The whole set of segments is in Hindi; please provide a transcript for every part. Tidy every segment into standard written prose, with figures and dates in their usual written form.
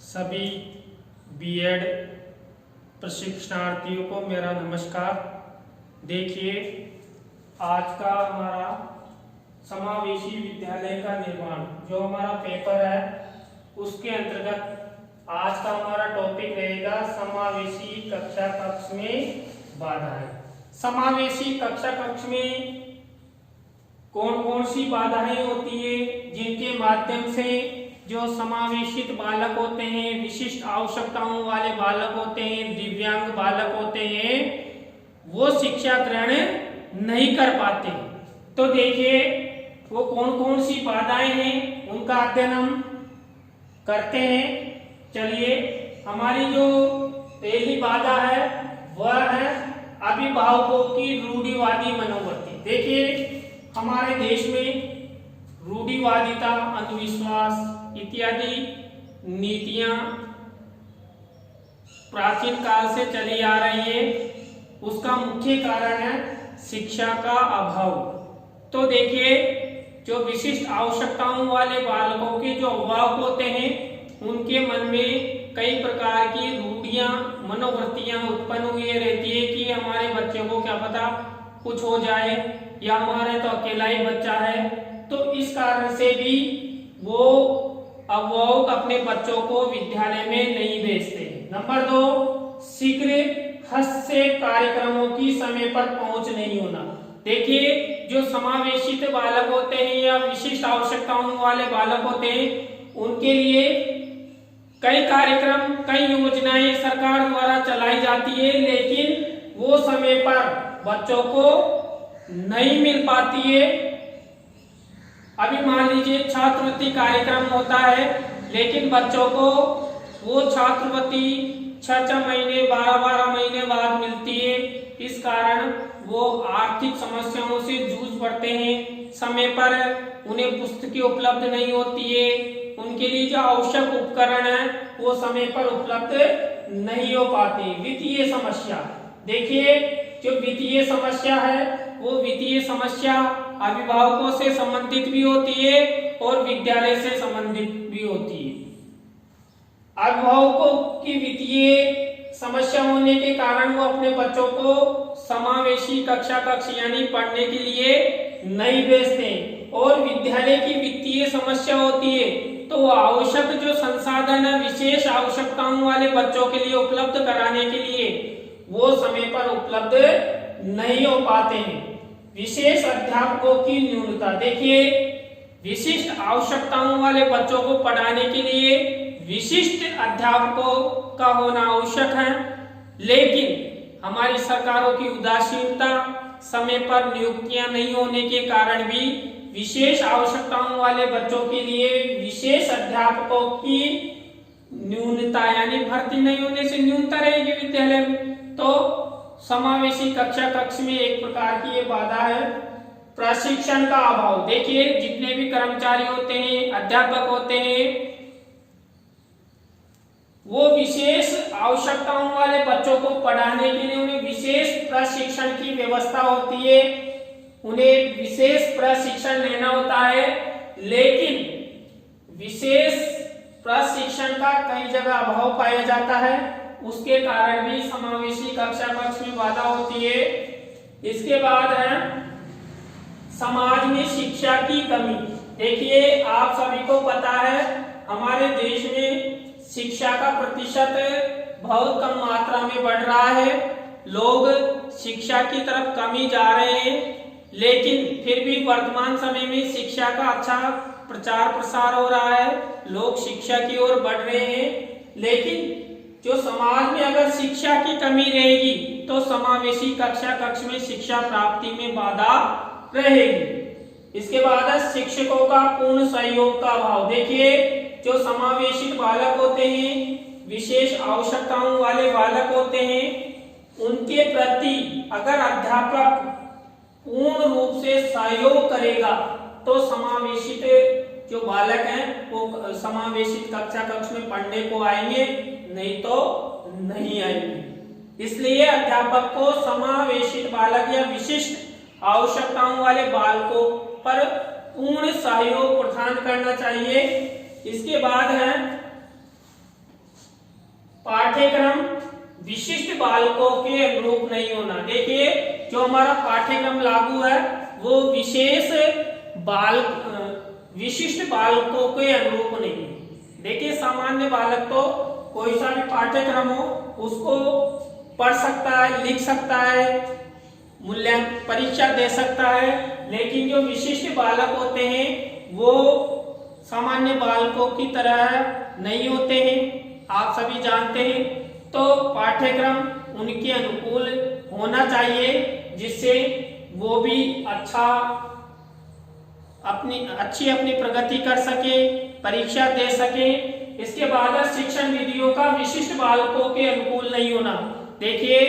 सभी बीएड प्रशिक्षणार्थियों को मेरा नमस्कार। देखिए, आज का हमारा समावेशी विद्यालय का निर्माण जो हमारा पेपर है उसके अंतर्गत आज का हमारा टॉपिक रहेगा समावेशी कक्षा कक्ष में बाधाएं। समावेशी कक्षा कक्ष में कौन कौन सी बाधाएं होती है जिनके माध्यम से जो समावेशित बालक होते हैं, विशिष्ट आवश्यकताओं वाले बालक होते हैं, दिव्यांग बालक होते हैं, वो शिक्षा ग्रहण नहीं कर पाते। तो देखिए वो कौन कौन सी बाधाएं हैं उनका अध्ययन हम करते हैं। चलिए, हमारी जो पहली बाधा है वह है अभिभावकों की रूढ़िवादी मनोवृत्ति। देखिए, हमारे देश में रूढ़िवादिता, अंधविश्वास इत्यादि नीतियां प्राचीन काल से चली आ रही है। उसका मुख्य कारण है शिक्षा का अभाव। तो देखिए, जो विशिष्ट आवश्यकताओं वाले बालकों के जो अभिभावक होते हैं उनके मन में कई प्रकार की रूढ़ियां, मनोवृत्तियां उत्पन्न हुई रहती है कि हमारे बच्चे को क्या पता कुछ हो जाए, या हमारे तो अकेला ही बच्चा है। तो इस कारण से भी वो अभिभावक अपने बच्चों को विद्यालय में नहीं भेजते। नंबर 2, शीघ्र हस्तक्षेप कार्यक्रमों की समय पर पहुंच नहीं होना। देखिए, जो समावेशित बालक होते हैं या विशिष्ट आवश्यकताओं वाले बालक होते हैं उनके लिए कई कार्यक्रम, कई योजनाएं सरकार द्वारा चलाई जाती है, लेकिन वो समय पर बच्चों को नहीं मिल पाती है। अभी मान लीजिए छात्रवृत्ति कार्यक्रम होता है, लेकिन बच्चों को वो छात्रवृत्ति 6-6 महीने, 12-12 महीने बाद मिलती है। इस कारण वो आर्थिक समस्याओं से जूझ पड़ते हैं। समय पर उन्हें पुस्तकें उपलब्ध नहीं होती है, उनके लिए जो आवश्यक उपकरण है वो समय पर उपलब्ध नहीं हो पाते। वित्तीय समस्या, देखिए जो वित्तीय समस्या है वो वित्तीय समस्या अभिभावकों से संबंधित भी होती है और विद्यालय से संबंधित भी होती है। अभिभावकों की वित्तीय समस्या होने के कारण वो अपने बच्चों को समावेशी कक्षा कक्ष यानी पढ़ने के लिए नहीं भेजते, और विद्यालय की वित्तीय समस्या होती है तो आवश्यक जो संसाधन है विशेष आवश्यकताओं वाले बच्चों के लिए उपलब्ध कराने के लिए वो समय पर उपलब्ध नहीं हो पाते हैं। विशेष अध्यापकों की न्यूनता, देखिए विशिष्ट आवश्यकताओं वाले बच्चों को पढ़ाने के लिए विशिष्ट अध्यापकों का होना आवश्यक है, लेकिन हमारी सरकारों की उदासीनता, समय पर नियुक्तियां नहीं होने के कारण भी विशेष आवश्यकताओं वाले बच्चों के लिए विशेष अध्यापकों की न्यूनता यानी भर्ती नहीं होने से न्यूनता रहेगी विद्यालय में। तो समावेशी कक्षा कक्ष में एक प्रकार की ये बाधा है। प्रशिक्षण का अभाव, देखिए जितने भी कर्मचारी होते हैं, अध्यापक होते हैं, वो विशेष आवश्यकताओं वाले बच्चों को पढ़ाने के लिए उन्हें विशेष प्रशिक्षण की व्यवस्था होती है, उन्हें विशेष प्रशिक्षण लेना होता है, लेकिन विशेष प्रशिक्षण का कई जगह अभाव पाया जाता है। उसके कारण भी समावेशी कक्षा कक्ष में बाधा होती है। इसके बाद है समाज में शिक्षा की कमी। देखिए, आप सभी को पता है हमारे देश में शिक्षा का प्रतिशत बहुत कम मात्रा में बढ़ रहा है, लोग शिक्षा की तरफ कम ही जा रहे हैं, लेकिन फिर भी वर्तमान समय में शिक्षा का अच्छा प्रचार प्रसार हो रहा है, लोग शिक्षा की ओर बढ़ रहे हैं। लेकिन जो समाज में अगर शिक्षा की कमी रहेगी तो समावेशी कक्षा कक्ष में शिक्षा प्राप्ति में बाधा रहेगी। इसके बाद है शिक्षकों का पूर्ण सहयोग का अभाव। देखिए, जो समावेशित बालक होते हैं, विशेष आवश्यकताओं वाले बालक होते हैं, उनके प्रति अगर अध्यापक पूर्ण रूप से सहयोग करेगा तो समावेशित जो बालक हैं वो समावेशित कक्षा कक्ष में पढ़ने को आएंगे, नहीं तो नहीं आएंगे। इसलिए अध्यापक को समावेशित बालक या विशिष्ट आवश्यकताओं वाले बालकों पर पूर्ण सहयोग प्रदान करना चाहिए। इसके बाद है पाठ्यक्रम विशिष्ट बालकों के अनुरूप नहीं होना। देखिए जो हमारा पाठ्यक्रम लागू है वो विशिष्ट बालकों के अनुरूप नहीं है। देखिए सामान्य बालक तो कोई सा भी पाठ्यक्रम हो उसको पढ़ सकता है, लिख सकता है, मूल्यांकन परीक्षा दे सकता है, लेकिन जो विशिष्ट बालक होते हैं वो सामान्य बालकों की तरह नहीं होते हैं, आप सभी जानते हैं। तो पाठ्यक्रम उनके अनुकूल होना चाहिए जिससे वो भी अच्छी अपनी प्रगति कर सके, परीक्षा दे सके। इसके बाद शिक्षण विधियों का विशिष्ट बालकों के अनुकूल नहीं होना। देखिए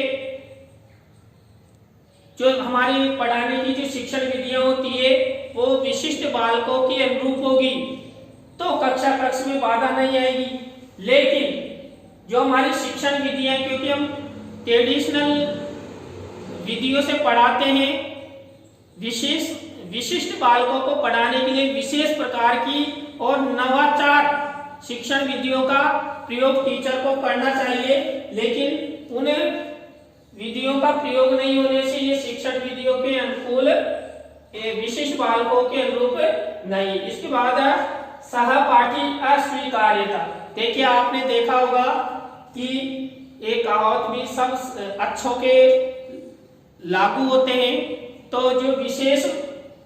जो हमारी पढ़ाने की जो शिक्षण विधियां होती है वो विशिष्ट बालकों के अनुरूप होगी तो कक्षा कक्ष में बाधा नहीं आएगी। लेकिन जो हमारी शिक्षण विधियां, क्योंकि हम ट्रेडिशनल विधियों से पढ़ाते हैं, विशिष्ट बालकों को पढ़ाने के लिए विशेष प्रकार की और नवाचार शिक्षण विधियों का प्रयोग टीचर को करना चाहिए, लेकिन उन्हें विधियों का प्रयोग नहीं होने से ये शिक्षण विधियों के अनुकूल विशिष्ट बालकों के अनुरूप नहीं। इसके बाद सहपाठी अस्वीकार्यता। देखिए आपने देखा होगा कि एक कहावत भी सब अच्छों के लागू होते हैं। तो जो विशेष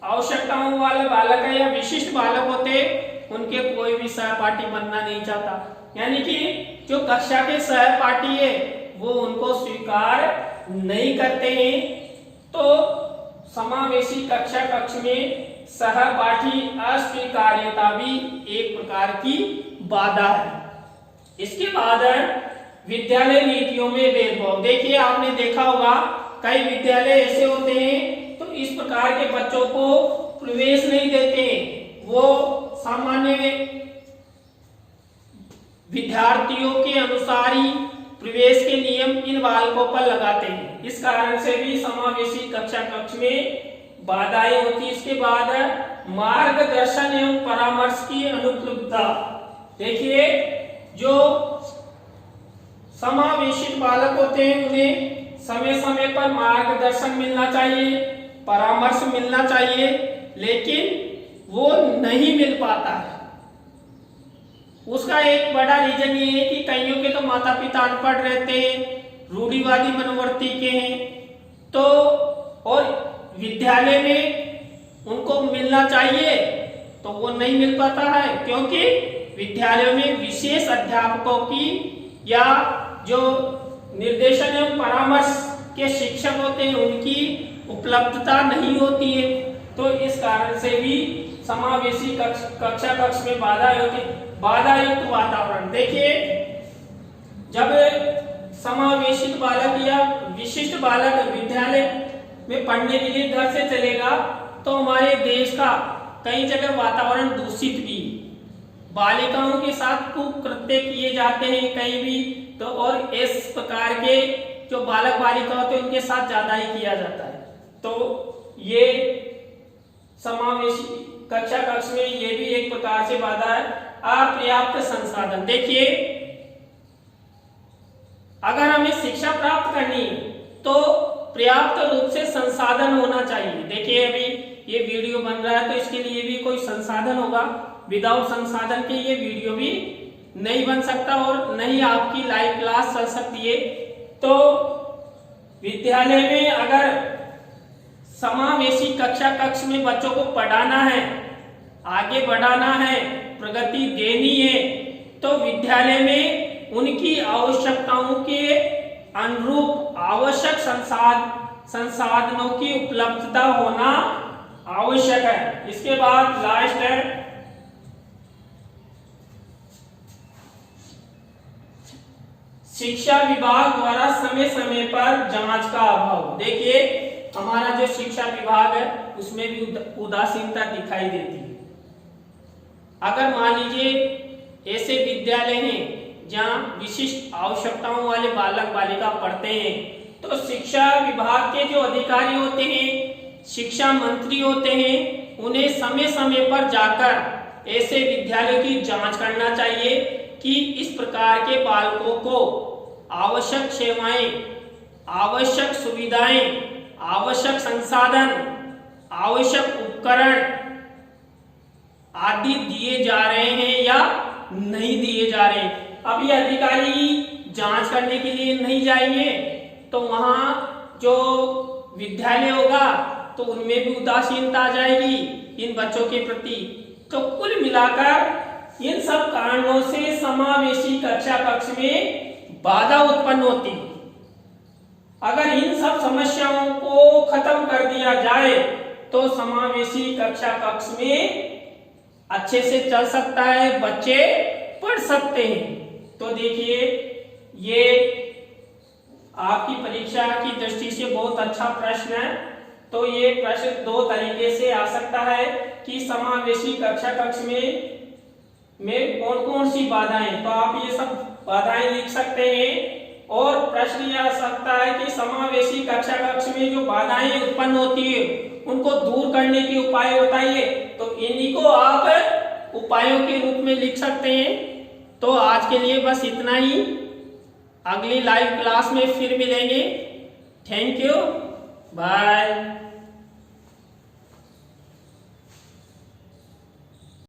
आवश्यकताओं वाले बालक है या विशिष्ट बालक होते हैं उनके कोई भी सहपाठी बनना नहीं चाहता, यानी कि जो कक्षा के सहपाठी है वो उनको स्वीकार नहीं करते हैं। तो समावेशी कक्षा कक्ष में सहपाठी अस्वीकार्यता भी एक प्रकार की बाधा है। इसके बाद विद्यालय नीतियों में भेदभाव। देखिए आपने देखा होगा कई विद्यालय ऐसे होते हैं तो इस प्रकार के बच्चों को प्रवेश नहीं देते, वो सामान्य विद्यार्थियों के अनुसार ही प्रवेश के नियम इन बालकों पर लगाते हैं। इस कारण से भी समावेशी कक्षा कक्ष में बाधाएं होती। इसके बाद मार्गदर्शन एवं परामर्श की अनुपलब्धता। देखिए जो समावेशित बालक होते हैं उन्हें समय समय पर मार्गदर्शन मिलना चाहिए, परामर्श मिलना चाहिए, लेकिन वो नहीं मिल पाता है। उसका एक बड़ा रीजन ये है कि कईयों के तो माता पिता अनपढ़ रहते हैं, रूढ़िवादी मनोवृत्ति के हैं, तो और विद्यालय में उनको मिलना चाहिए तो वो नहीं मिल पाता है, क्योंकि विद्यालयों में विशेष अध्यापकों की या जो निर्देशन एवं परामर्श के शिक्षक होते हैं उनकी उपलब्धता नहीं होती है। तो इस कारण से भी समावेशी कक्षा कक्ष में बाधा होती। बाधा युक्त वातावरण। देखिए जब समावेशित बालक या विशिष्ट बालक विद्यालय में पढ़ने के लिए घर से चलेगा तो हमारे देश का कई जगह वातावरण दूषित भी, बालिकाओं के साथ कुकृत्य किए जाते हैं कहीं भी, तो और इस प्रकार के जो बालक बालिका होते हैं उनके साथ ज्यादा ही किया जाता है। तो ये समावेशी कक्षा कक्ष में ये भी एक प्रकार से बाधा है। अपर्याप्त संसाधन। देखिए अगर हमें शिक्षा प्राप्त करनी है तो पर्याप्त रूप से संसाधन होना चाहिए। देखिए अभी ये वीडियो बन रहा है तो इसके लिए भी कोई संसाधन होगा, विदाउट संसाधन के ये वीडियो भी नहीं बन सकता और नहीं आपकी लाइव क्लास चल सकती है। तो विद्यालय में अगर समावेशी कक्षा कक्ष में बच्चों को पढ़ाना है, आगे बढ़ाना है, प्रगति देनी है, तो विद्यालय में उनकी आवश्यकताओं के अनुरूप आवश्यक संसाधनों की उपलब्धता होना आवश्यक है। इसके बाद लास्ट है शिक्षा विभाग द्वारा समय समय पर जांच का अभाव। देखिए हमारा जो शिक्षा विभाग है उसमें भी उदासीनता दिखाई देती है। अगर मान लीजिए ऐसे विद्यालय हैं जहां विशिष्ट आवश्यकताओं वाले बालक बालिका पढ़ते हैं तो शिक्षा विभाग के जो अधिकारी होते हैं, शिक्षा मंत्री होते हैं, उन्हें समय समय पर जाकर ऐसे विद्यालयों की जांच करना चाहिए कि इस प्रकार के बालकों को आवश्यक सेवाएं, आवश्यक सुविधाएं, आवश्यक संसाधन, आवश्यक उपकरण आदि दिए जा रहे हैं या नहीं दिए जा रहे हैं। अब ये अधिकारी जांच करने के लिए नहीं जाएंगे तो वहां जो विद्यालय होगा तो उनमें भी उदासीनता आ जाएगी इन बच्चों के प्रति। तो कुल मिलाकर इन सब कारणों से समावेशी कक्षा कक्ष में बाधा उत्पन्न होती है। अगर इन सब समस्याओं को खत्म कर दिया जाए तो समावेशी कक्षा कक्ष में अच्छे से चल सकता है, बच्चे पढ़ सकते हैं। तो देखिए ये आपकी परीक्षा की दृष्टि से बहुत अच्छा प्रश्न है। तो ये प्रश्न दो तरीके से आ सकता है कि समावेशी कक्षा कक्ष में कौन कौन सी बाधाएं, तो आप ये सब बाधाएं लिख सकते हैं। और प्रश्न यह आ सकता है कि समावेशी कक्षा कक्ष में जो बाधाएं उत्पन्न होती है उनको दूर करने के उपाय बताइए। तो इन्हीं को आप उपायों के रूप में लिख सकते हैं। तो आज के लिए बस इतना ही, अगली लाइव क्लास में फिर मिलेंगे। Thank you, bye.